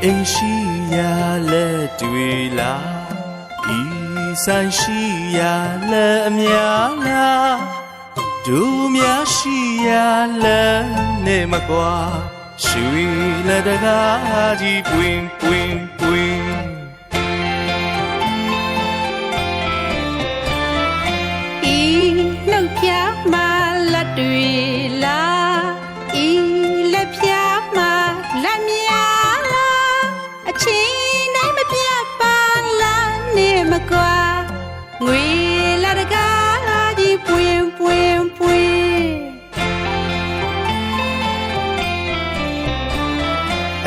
အိမ်ရှိရာလက်တွေလားဤဆိုင်ရှိရာလက်အများလားတို့များရှိရာလက်နဲ့မကွာရွှေလက်တကားကြီးပွင့်ပွင့်ပွင့်ဤနှုတ်ဖြားမှလက်တွေလားဤလက်ဖြားမှလက်များလားအချင်းတိုင်းမပြတ်ပါလားနဲ့မကွာငွေလက်တကားကြီးပွင့်ပွင့်ပွင့်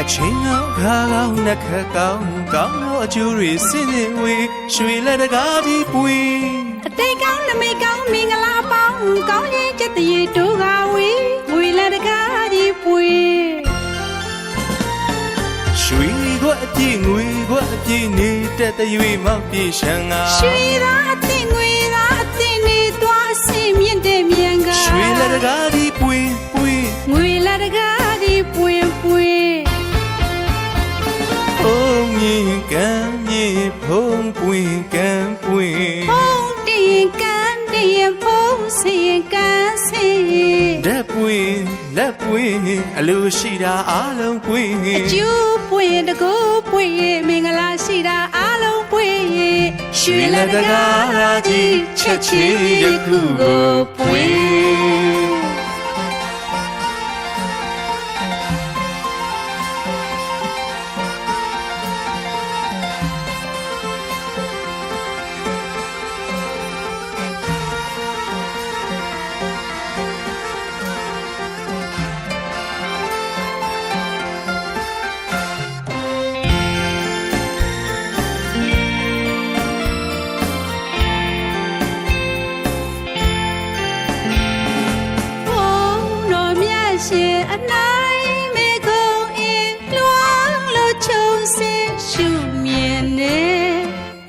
အချင်းကောင်းခါကောင်းနှက်ခတ်ကောင်းကောင်းသောအကျိုးတွေစင်စင်ဝေးရွှေလက်တကားကြီးပွင့်အတိတ်ကောင်းနမိတ်ကောင်းမင်္ဂလာပေါင်းကောင်းရင်ချက်တည်းတို့ကဝေးငွေလက်တကားကြီးပွင့်ရွှေခွက်အပြည့်ငွေခွက်အပြည့်နေတဲ့တရွေမောက်ပြေရှံကရွှေသားအသိငွေသားအသိနေသွားအစင်မြင့်တဲ့မြန်ကရွှေလက်တကားကြီးပွင့်ပွင့်ငွေလက်တကားကြီးပွင့်ပွင့်ဖုံးမြင်ကမ်းမြင်ဖုံးပွင့်ကမ်းပွင့်ဖုံးတင်ကမ်းတင်ဖုံးစင်ကမ်းစင်လက်ပွင့်လက်ပွင့်အလိုရှိတာအားလုံးပွင့်အကျိုးပွင့်တကူပွင့်မင်္ဂလာရှိတာအားလုံးပွင့်ရွှေလက်တကားကြီးချက်ချင်းယခုကိုပွင့်ရှင်အနိုင်မေကုံအင်းလွှမ်းလို့ချုံစင်ရှုမြင်နေ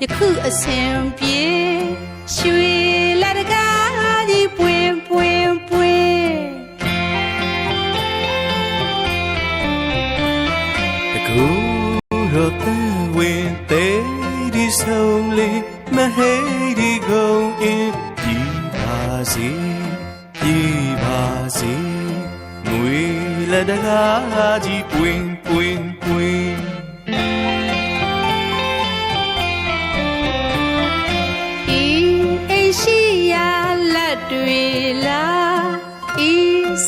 ယခုအစဉ်ပြေရွှေလက်တကားကြီးပွင့်ပွင့်ပွင့်တကူတော့တဝင်သေးဒီဆုံးလေးမဟေးဒီကုံအင်းပြည်ပါစီပြည်ပါစီငွေလက်တကားကြီးပွင့်ပွင့်ပွင့်ဤအိမ်ရှိရာလက်တွေလားဤ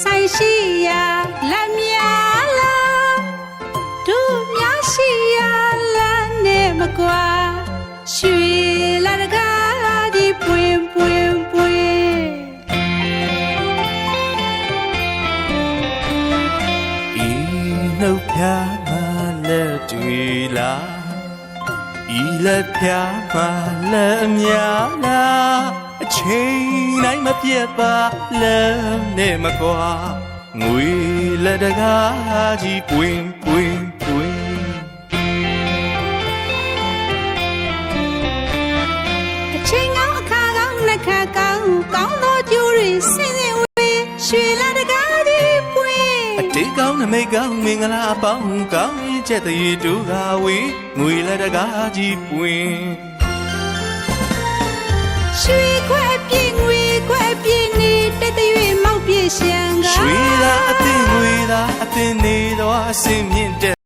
ဆိုင်ရှိရာလက်များလားတို့များရှိရာလက်နဲ့မကွာရွှေလက်တကားကြီးပွင့်ပွင့်ပွင့်နှုတ်ဖြားမှလက်တွေလားဤလက်ဖြားမှလက်အများလားအချိန်တိုင်းမပြတ်ပါလက်နဲ့မကွာငွေလက်တကားကြီးပွင့်ပွင့်ပွင့်အချိန်ကောင်းအခါကောင်းနှက်ခါကောင်းကောင်းသောကျိုးတွေစင်စင်ဝေးရွှေလက်တကားကြီးပွင့်အတိတ်ကောင်းနမိတ်ကောင်းမင်္ဂလာပေါင်းကောင်းရင်ချက်တည်းတို့ကဝေးငွေလက်တကားကြီးပွင့်ရွှေခွက်အပြည့်ငွေခွက်အပြည့်နေတဲ့တရွေမောက်ပြေရှံကရွှေသားအသိငွေသားအသိနေသောအစင်မြင့်တဲ့